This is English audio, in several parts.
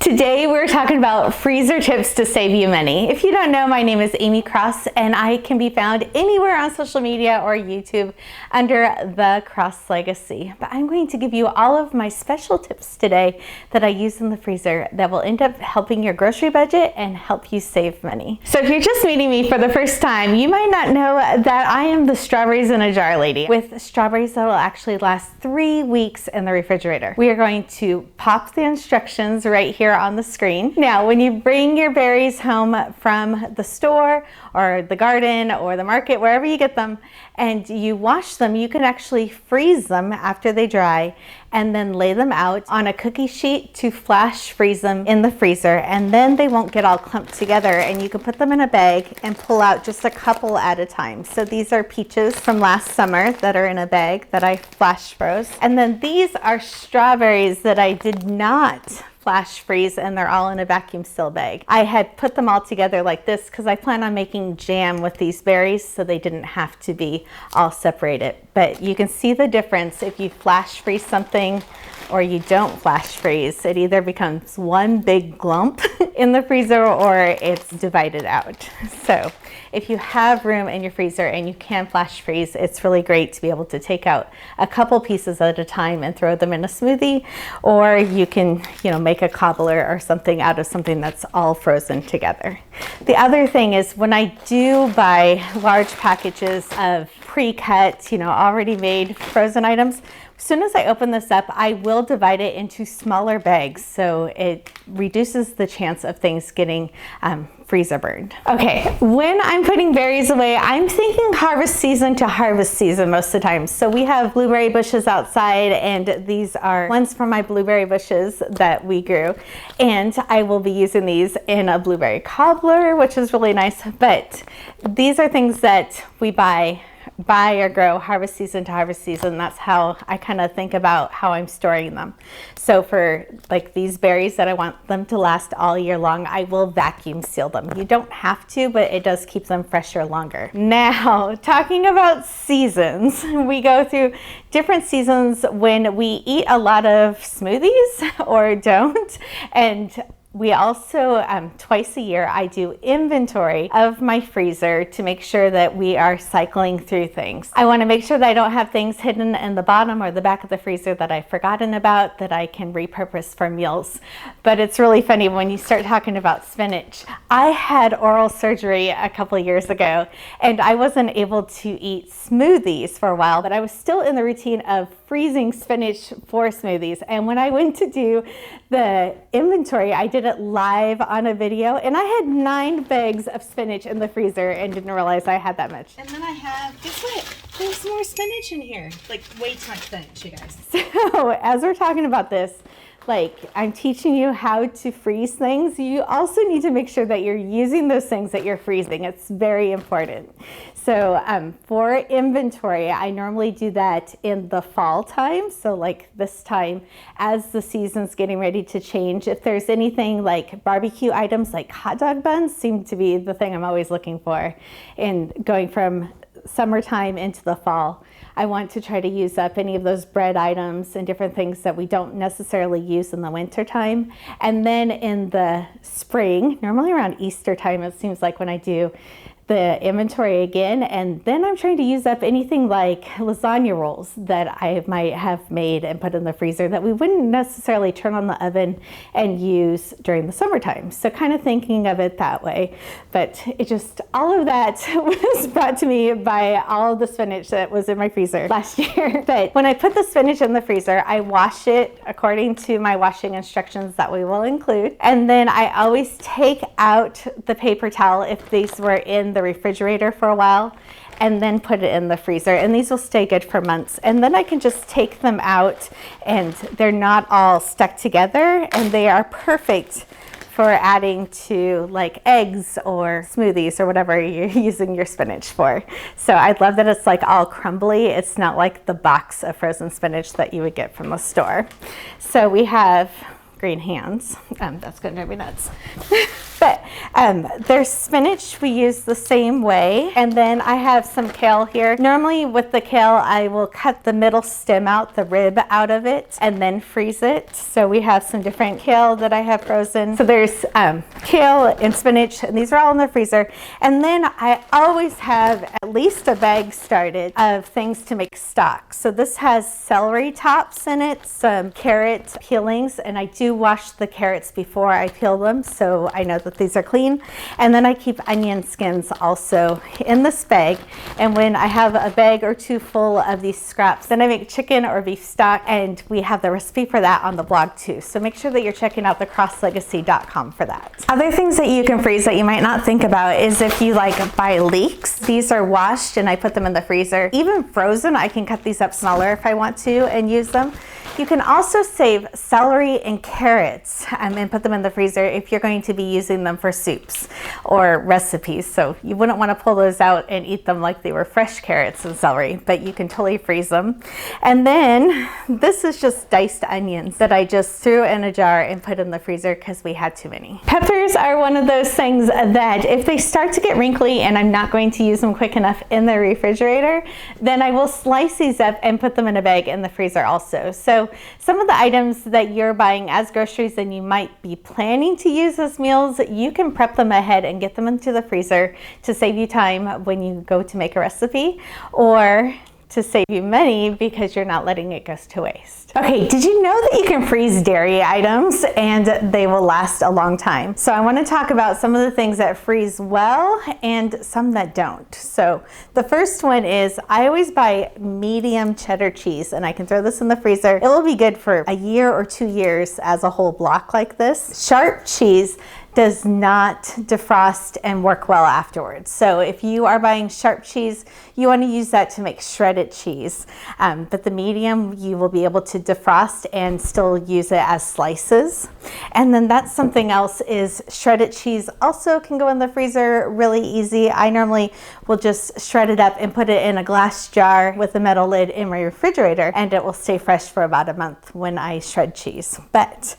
Today we're talking about freezer tips to save you money. If you don't know, my name is Amy Cross and I can be found anywhere on social media or YouTube under the Cross Legacy. But I'm going to give you all of my special tips today that I use in the freezer that will end up helping your grocery budget and help you save money. So if you're just meeting me for the first time, you might not know that I am the strawberries in a jar lady with strawberries that will actually last 3 weeks in the refrigerator. We are going to pop the instructions right here on the screen. Now, when you bring your berries home from the store or the garden or the market, wherever you get them, and you wash them, you can actually freeze them after they dry and then lay them out on a cookie sheet to flash freeze them in the freezer, and then they won't get all clumped together, and you can put them in a bag and pull out just a couple at a time. So these are peaches from last summer that are in a bag that I flash froze, and then these are strawberries that I did not flash freeze, and they're all in a vacuum seal bag. I had put them all together like this because I plan on making jam with these berries, so they didn't have to be all separated. But you can see the difference if you flash freeze something or you don't flash freeze. It either becomes one big glump in the freezer or it's divided out. So if you have room in your freezer and you can flash freeze, it's really great to be able to take out a couple pieces at a time and throw them in a smoothie, or you can, make a cobbler or something out of something that's all frozen together. The other thing is, when I do buy large packages of pre-cut, already made frozen items, as soon as I open this up, I will divide it into smaller bags so it reduces the chance of things getting freezer burned. Okay, when I'm putting berries away, I'm thinking harvest season to harvest season most of the time. So we have blueberry bushes outside, and these are ones from my blueberry bushes that we grew. And I will be using these in a blueberry cobbler, which is really nice. But these are things that we buy or grow harvest season to harvest season. That's how I kind of think about how I'm storing them. So for like these berries that I want them to last all year long, I will vacuum seal them. You don't have to, but it does keep them fresher longer. Now, talking about seasons, we go through different seasons when we eat a lot of smoothies or don't. And we also, twice a year, I do inventory of my freezer to make sure that we are cycling through things. I want to make sure that I don't have things hidden in the bottom or the back of the freezer that I've forgotten about that I can repurpose for meals. But it's really funny when you start talking about spinach. I had oral surgery a couple of years ago, and I wasn't able to eat smoothies for a while, but I was still in the routine of freezing spinach for smoothies. And when I went to do the inventory, I did it live on a video, and I had 9 bags of spinach in the freezer and didn't realize I had that much. And then I have, guess what? There's more spinach in here. Like, way too much spinach, you guys. So as we're talking about this, I'm teaching you how to freeze things, you also need to make sure that you're using those things that you're freezing. It's very important. So for inventory, I normally do that in the fall time. So like this time, as the season's getting ready to change, if there's anything like barbecue items, like hot dog buns seem to be the thing I'm always looking for. And going from summertime into the fall, I want to try to use up any of those bread items and different things that we don't necessarily use in the winter time. And then in the spring, normally around Easter time, it seems like when I do the inventory again, and then I'm trying to use up anything like lasagna rolls that I might have made and put in the freezer that we wouldn't necessarily turn on the oven and use during the summertime. So kind of thinking of it that way. But it just, all of that was brought to me by all of the spinach that was in my freezer last year. But when I put the spinach in the freezer, I wash it according to my washing instructions that we will include. And then I always take out the paper towel if these were in the refrigerator for a while, and then put it in the freezer, and these will stay good for months. And then I can just take them out, and they're not all stuck together, and they are perfect for adding to like eggs or smoothies or whatever you're using your spinach for. So I love that it's like all crumbly. It's not like the box of frozen spinach that you would get from the store. So we have green hands. That's going to drive me nuts. But There's spinach we use the same way. And then I have some kale here. Normally with the kale, I will cut the middle stem out, the rib out of it, and then freeze it. So we have some different kale that I have frozen. So there's kale and spinach, and these are all in the freezer. And then I always have at least a bag started of things to make stock. So this has celery tops in it, some carrot peelings, and I do wash the carrots before I peel them, so I know that these are clean. And then I keep onion skins also in this bag. And when I have a bag or two full of these scraps, then I make chicken or beef stock, and we have the recipe for that on the blog too. So make sure that you're checking out the 𝐋𝐈𝐍𝐊𝐒.com for that. Other things that you can freeze that you might not think about is if you like buy leeks. These are washed and I put them in the freezer. Even frozen, I can cut these up smaller if I want to and use them. You can also save celery and carrots and put them in the freezer if you're going to be using them for soups or recipes. So you wouldn't want to pull those out and eat them like they were fresh carrots and celery, but you can totally freeze them. And then this is just diced onions that I just threw in a jar and put in the freezer because we had too many. Peppers are one of those things that if they start to get wrinkly and I'm not going to use them quick enough in the refrigerator, then I will slice these up and put them in a bag in the freezer also. So some of the items that you're buying as groceries and you might be planning to use as meals, you can prep them ahead and get them into the freezer to save you time when you go to make a recipe, or to save you money because you're not letting it go to waste. Okay, did you know that you can freeze dairy items and they will last a long time? So I want to talk about some of the things that freeze well and some that don't. So the first one is I always buy medium cheddar cheese, and I can throw this in the freezer. It will be good for a year or 2 years as a whole block like this. Sharp cheese does not defrost and work well afterwards. So if you are buying sharp cheese, you want to use that to make shredded cheese. But the medium, you will be able to defrost and still use it as slices. And then that's something else is shredded cheese also can go in the freezer really easy. I normally will just shred it up and put it in a glass jar with a metal lid in my refrigerator, and it will stay fresh for about a month when I shred cheese. But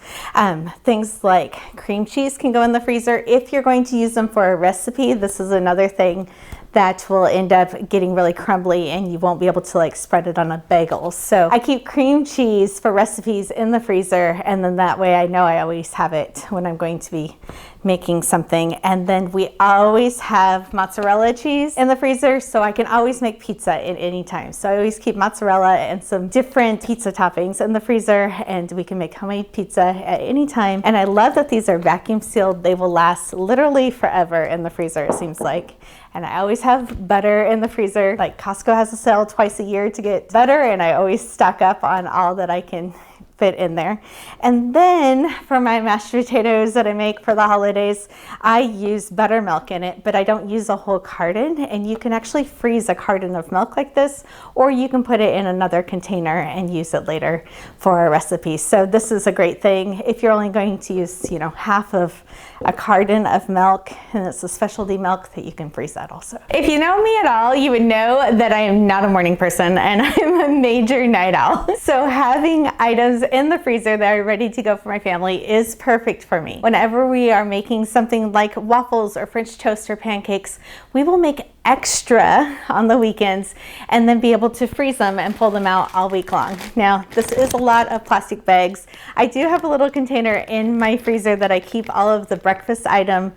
things like cream cheese can go in the freezer. If you're going to use them for a recipe, this is another thing that will end up getting really crumbly and you won't be able to like spread it on a bagel. So I keep cream cheese for recipes in the freezer, and then that way I know I always have it when I'm going to be making something. And then we always have mozzarella cheese in the freezer, so I can always make pizza at any time. So I always keep mozzarella and some different pizza toppings in the freezer, and we can make homemade pizza at any time. And I love that these are vacuum sealed. They will last literally forever in the freezer, it seems like. And I always have butter in the freezer. Like Costco has a sale twice a year to get butter, and I always stock up on all that I can fit in there. And then for my mashed potatoes that I make for the holidays, I use buttermilk in it, but I don't use a whole carton. And you can actually freeze a carton of milk like this, or you can put it in another container and use it later for a recipe. So this is a great thing if you're only going to use, you know, half of a carton of milk, and it's a specialty milk, that you can freeze that also. If you know me at all, you would know that I am not a morning person and I'm a major night owl. So having items in the freezer that are ready to go for my family is perfect for me. Whenever we are making something like waffles or French toast or pancakes, we will make extra on the weekends and then be able to freeze them and pull them out all week long. Now, this is a lot of plastic bags. I do have a little container in my freezer that I keep all of the breakfast item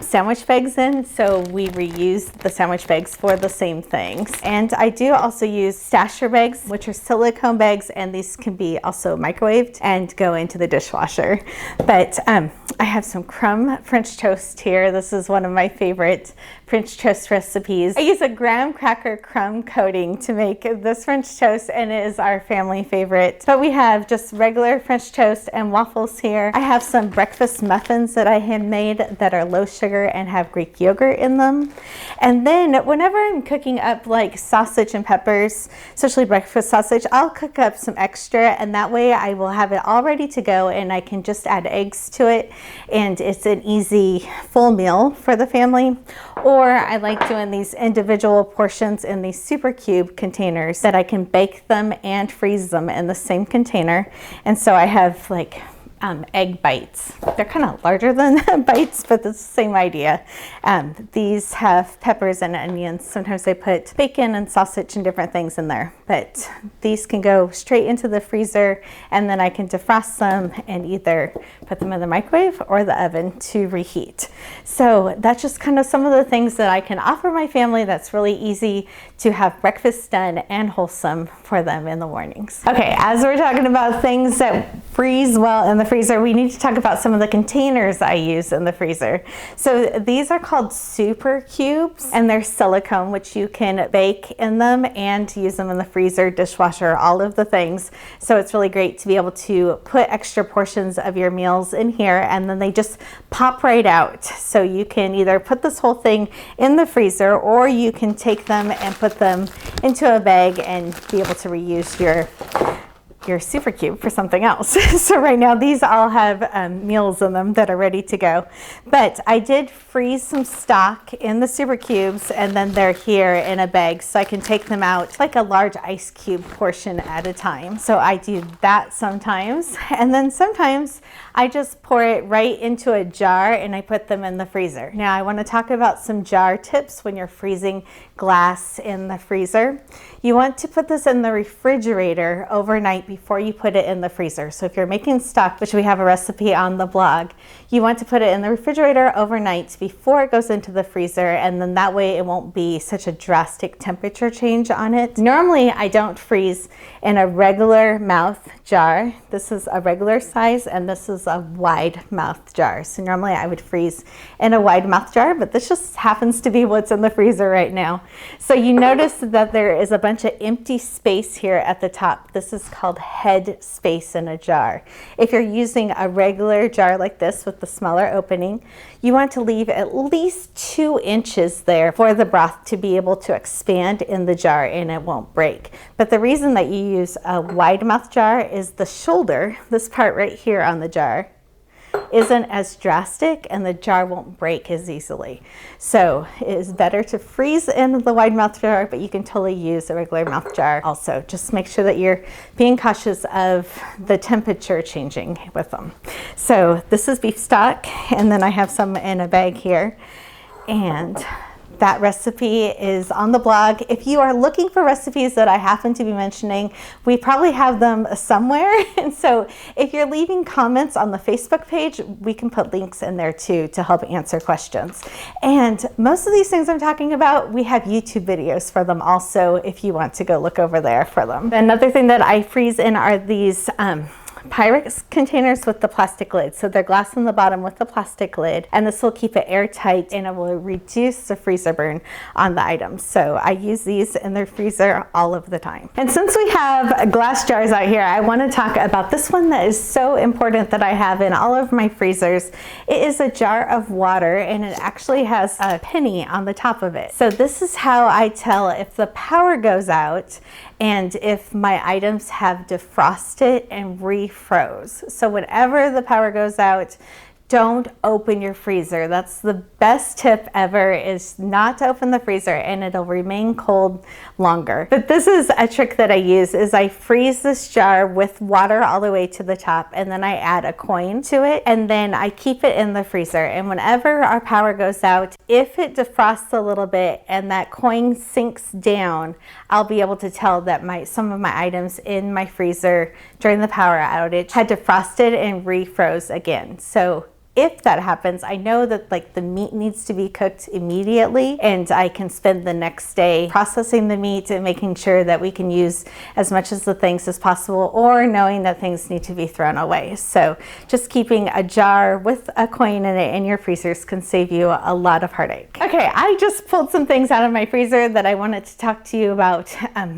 sandwich bags in, so we reuse the sandwich bags for the same things. And I do also use stasher bags, which are silicone bags, and these can be also microwaved and go into the dishwasher. But I have some crumb French toast here. This is one of my favorite French toast recipes. I use a graham cracker crumb coating to make this French toast, and it is our family favorite. But we have just regular French toast and waffles here. I have some breakfast muffins that I handmade that are low sugar and have Greek yogurt in them. And then whenever I'm cooking up like sausage and peppers, especially breakfast sausage, I'll cook up some extra, and that way I will have it all ready to go and I can just add eggs to it, and it's an easy full meal for the family. Or I like doing these individual portions in these super cube containers that I can bake them and freeze them in the same container. And so I have like egg bites. They're kind of larger than bites, but it's the same idea. These have peppers and onions. Sometimes I put bacon and sausage and different things in there, but these can go straight into the freezer, and then I can defrost them and either put them in the microwave or the oven to reheat. So that's just kind of some of the things that I can offer my family that's really easy to have breakfast done and wholesome for them in the mornings. Okay, as we're talking about things that freeze well in the freezer, we need to talk about some of the containers I use in the freezer. So these are called super cubes, and they're silicone, which you can bake in them and use them in the freezer, dishwasher, all of the things. So it's really great to be able to put extra portions of your meals in here, and then they just pop right out. So you can either put this whole thing in the freezer, or you can take them and put them into a bag and be able to reuse your super cube for something else. So right now these all have meals in them that are ready to go, but I did freeze some stock in the super cubes, and then they're here in a bag so I can take them out like a large ice cube portion at a time. So I do that sometimes, and then sometimes I just pour it right into a jar and I put them in the freezer. Now I want to talk about some jar tips when you're freezing glass in the freezer. You want to put this in the refrigerator overnight before you put it in the freezer. So if you're making stock, which we have a recipe on the blog, you want to put it in the refrigerator overnight before it goes into the freezer, and then that way it won't be such a drastic temperature change on it. Normally I don't freeze in a regular mouth jar. This is a regular size and this is a wide mouth jar. So normally I would freeze in a wide mouth jar, but this just happens to be what's in the freezer right now. So you notice that there is a bunch of empty space here at the top. This is called head space in a jar. If you're using a regular jar like this with the smaller opening, you want to leave at least 2 inches there for the broth to be able to expand in the jar and it won't break. But the reason that you use a wide mouth jar is the shoulder, this part right here on the jar, isn't as drastic and the jar won't break as easily. So it is better to freeze in the wide mouth jar, but you can totally use a regular mouth jar also. Just make sure that you're being cautious of the temperature changing with them. So this is beef stock, and then I have some in a bag here, and that recipe is on the blog. If you are looking for recipes that I happen to be mentioning, we probably have them somewhere. And so if you're leaving comments on the Facebook page, we can put links in there too to help answer questions. And most of these things I'm talking about, we have YouTube videos for them also if you want to go look over there for them. Another thing that I freeze in are these Pyrex containers with the plastic lid. So they're glass on the bottom with the plastic lid, and this will keep it airtight and it will reduce the freezer burn on the items. So I use these in the freezer all of the time. And since we have glass jars out here, I want to talk about this one that is so important that I have in all of my freezers. It is a jar of water, and it actually has a penny on the top of it. So this is how I tell if the power goes out and if my items have defrosted and refroze. So whenever the power goes out, don't open your freezer. That's the best tip ever, is not to open the freezer, and it'll remain cold longer. But this is a trick that I use, is I freeze this jar with water all the way to the top, and then I add a coin to it, and then I keep it in the freezer. And whenever our power goes out, if it defrosts a little bit and that coin sinks down, I'll be able to tell that some of my items in my freezer during the power outage had defrosted and refroze again. So if that happens, I know that like the meat needs to be cooked immediately, and I can spend the next day processing the meat and making sure that we can use as much of the things as possible, or knowing that things need to be thrown away. So just keeping a jar with a coin in it in your freezers can save you a lot of heartache. Okay, I just pulled some things out of my freezer that I wanted to talk to you about,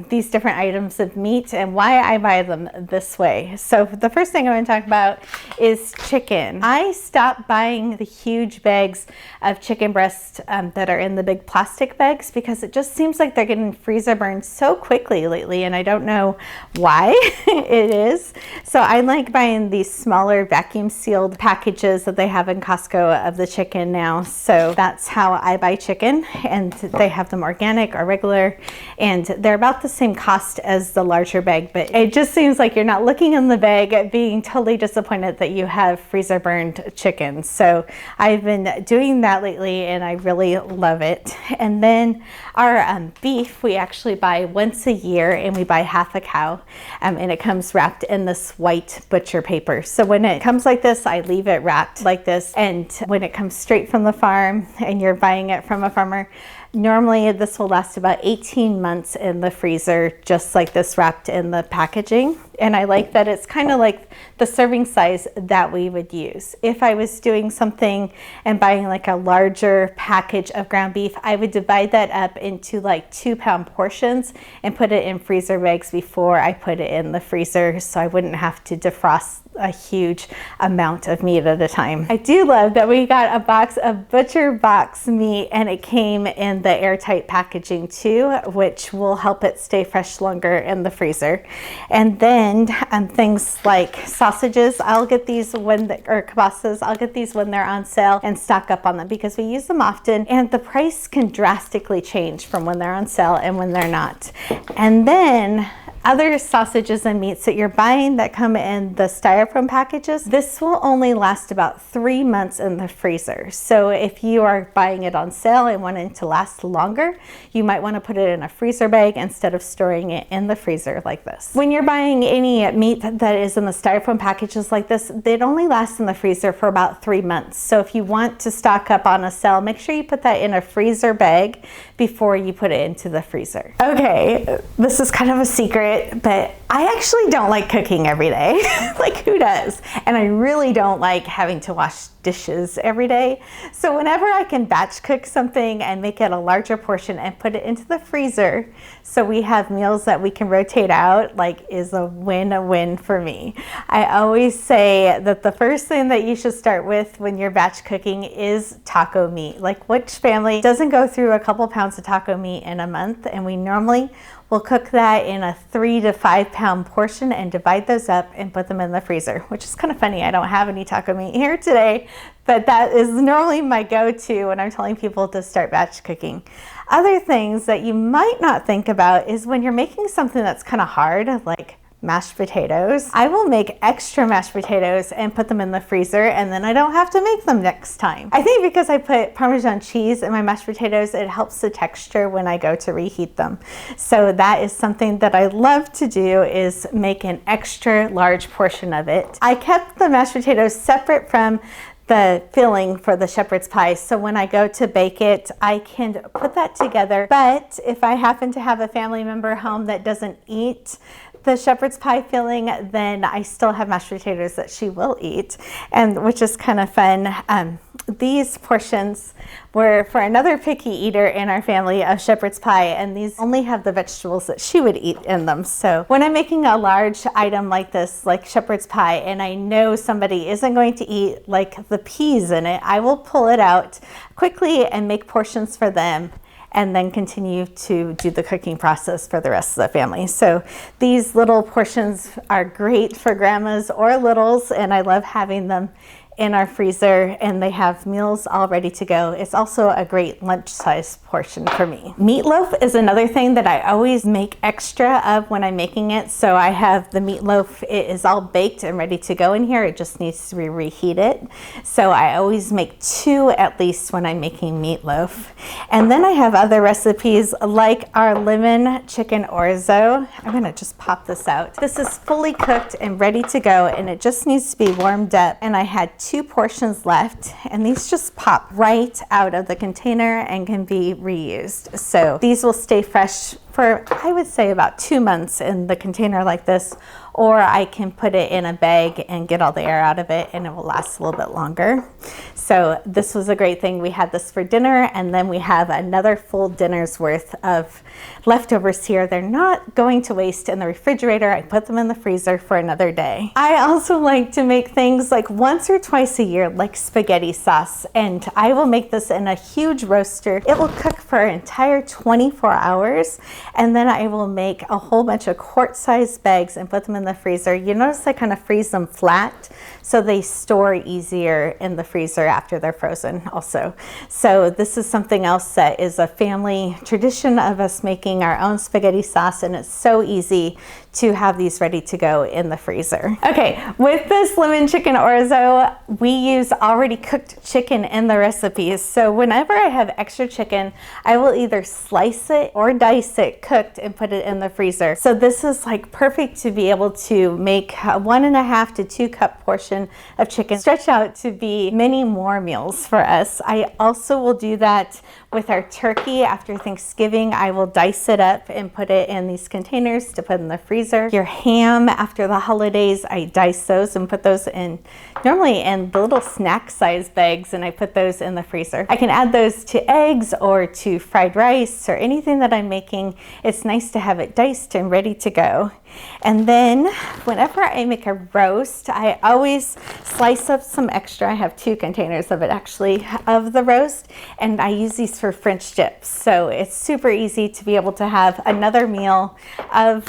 these different items of meat and why I buy them this way. So the first thing I want to talk about is chicken. I stopped stop buying the huge bags of chicken breast that are in the big plastic bags, because it just seems like they're getting freezer burned so quickly lately, and I don't know why it is. So I like buying these smaller vacuum sealed packages that they have in Costco of the chicken now. So that's how I buy chicken, and they have them organic or regular, and they're about the same cost as the larger bag, but it just seems like you're not looking in the bag being totally disappointed that you have freezer burned chicken. So I've been doing that lately and I really love it. And then our beef, we actually buy once a year, and we buy half a cow, and it comes wrapped in this white butcher paper. So when it comes like this, I leave it wrapped like this, and when it comes straight from the farm and you're buying it from a farmer, normally this will last about 18 months in the freezer, just like this, wrapped in the packaging. And I like that it's kind of like the serving size that we would use. If I was doing something and buying like a larger package of ground beef, I would divide that up into like 2-pound portions and put it in freezer bags before I put it in the freezer, so I wouldn't have to defrost a huge amount of meat at a time. I do love that we got a box of butcher box meat, and it came in the airtight packaging too, which will help it stay fresh longer in the freezer. And then things like sausages, I'll get these or kielbasas, I'll get these when they're on sale and stock up on them, because we use them often, and the price can drastically change from when they're on sale and when they're not. And then other sausages and meats that you're buying that come in the styrofoam packages, this will only last about 3 months in the freezer. So if you are buying it on sale and wanting it to last longer, you might want to put it in a freezer bag instead of storing it in the freezer like this. When you're buying any meat that is in the styrofoam packages like this, it only lasts in the freezer for about 3 months. So if you want to stock up on a sale, make sure you put that in a freezer bag before you put it into the freezer. Okay, this is kind of a secret, but I actually don't like cooking every day. Like, who does? And I really don't like having to wash dishes every day. So whenever I can batch cook something and make it a larger portion and put it into the freezer so we have meals that we can rotate out, like, is a win for me. I always say that the first thing that you should start with when you're batch cooking is taco meat. Like, which family doesn't go through a couple pounds of taco meat in a month? And we normally will cook that in a 3 to 5 pound portion and divide those up and put them in the freezer, which is kind of funny. I don't have any taco meat here today, but that is normally my go-to when I'm telling people to start batch cooking. Other things that you might not think about is when you're making something that's kind of hard, like mashed potatoes. I will make extra mashed potatoes and put them in the freezer, and then I don't have to make them next time. I think because I put Parmesan cheese in my mashed potatoes, it helps the texture when I go to reheat them. So that is something that I love to do, is make an extra large portion of it. I kept the mashed potatoes separate from the filling for the shepherd's pie, so when I go to bake it, I can put that together. But if I happen to have a family member home that doesn't eat the shepherd's pie filling, then I still have mashed potatoes that she will eat, and which is kind of fun. These portions were for another picky eater in our family of shepherd's pie, and these only have the vegetables that she would eat in them. So when I'm making a large item like this, like shepherd's pie, and I know somebody isn't going to eat like the peas in it, I will pull it out quickly and make portions for them, and then continue to do the cooking process for the rest of the family. So these little portions are great for grandmas or littles, and I love having them in our freezer, and they have meals all ready to go. It's also a great lunch size portion for me. Meatloaf is another thing that I always make extra of when I'm making it. So I have the meatloaf, it is all baked and ready to go in here. It just needs to be reheated. So I always make 2 at least when I'm making meatloaf. And then I have other recipes like our lemon chicken orzo. I'm gonna just pop this out. This is fully cooked and ready to go, and it just needs to be warmed up. And I had 2 portions left, and these just pop right out of the container and can be reused. So these will stay fresh for, I would say, about 2 months in the container like this, or I can put it in a bag and get all the air out of it, and it will last a little bit longer. So this was a great thing. We had this for dinner, and then we have another full dinner's worth of leftovers here. They're not going to waste in the refrigerator. I put them in the freezer for another day. I also like to make things like once or twice a year, like spaghetti sauce, and I will make this in a huge roaster. It will cook for an entire 24 hours, and then I will make a whole bunch of quart-sized bags and put them in the freezer. You notice I kind of freeze them flat so they store easier in the freezer after they're frozen also. So this is something else that is a family tradition of us making our own spaghetti sauce, and it's so easy to have these ready to go in the freezer. Okay, with this lemon chicken orzo, we use already cooked chicken in the recipes. So whenever I have extra chicken, I will either slice it or dice it cooked and put it in the freezer. So this is like perfect to be able to make a 1.5 to 2 cup portion of chicken stretch out to be many more meals for us. I also will do that with our turkey after Thanksgiving. I will dice it up and put it in these containers to put in the freezer. Your ham after the holidays, I dice those and put those in, normally in the little snack size bags, and I put those in the freezer. I can add those to eggs or to fried rice or anything that I'm making. It's nice to have it diced and ready to go. And then whenever I make a roast, I always slice up some extra. I have 2 containers of it actually, of the roast, and I use these for French dips. So it's super easy to be able to have another meal of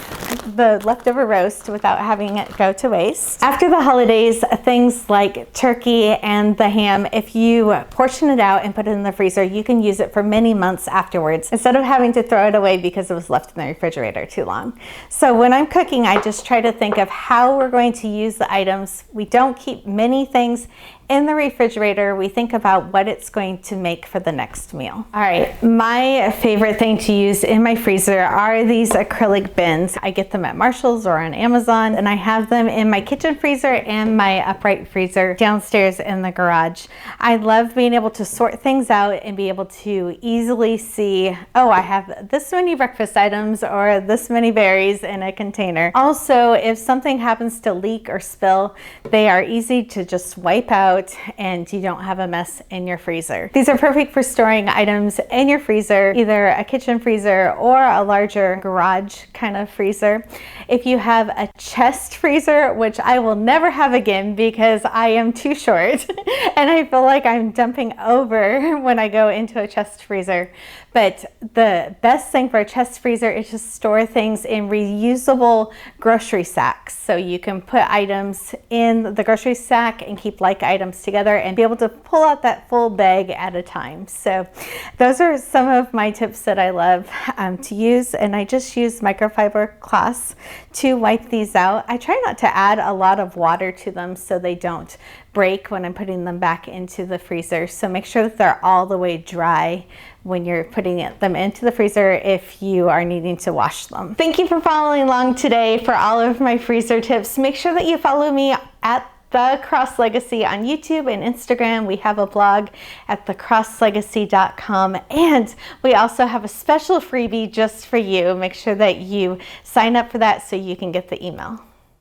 the leftover roast without having it go to waste. After the holidays, things like turkey and the ham, if you portion it out and put it in the freezer, you can use it for many months afterwards instead of having to throw it away because it was left in the refrigerator too long. So when I'm cooking, I just try to think of how we're going to use the items. We don't keep many things in the refrigerator. We think about what it's going to make for the next meal. All right, my favorite thing to use in my freezer are these acrylic bins. I get them at Marshall's or on Amazon, and I have them in my kitchen freezer and my upright freezer downstairs in the garage. I love being able to sort things out and be able to easily see, oh, I have this many breakfast items or this many berries in a container. Also, if something happens to leak or spill, they are easy to just wipe out and you don't have a mess in your freezer. These are perfect for storing items in your freezer, either a kitchen freezer or a larger garage kind of freezer. If you have a chest freezer, which I will never have again because I am too short and I feel like I'm dumping over when I go into a chest freezer. But the best thing for a chest freezer is to store things in reusable grocery sacks. So you can put items in the grocery sack and keep like items together and be able to pull out that full bag at a time. So those are some of my tips that I love to use, and I just use microfiber cloths to wipe these out. I try not to add a lot of water to them so they don't break when I'm putting them back into the freezer. So make sure that they're all the way dry when you're putting them into the freezer if you are needing to wash them. Thank you for following along today for all of my freezer tips. Make sure that you follow me at 𝐻𝐿 on YouTube and Instagram. We have a blog at 𝐻𝐿_legacy.com, and we also have a special freebie just for you. Make sure that you sign up for that so you can get the email.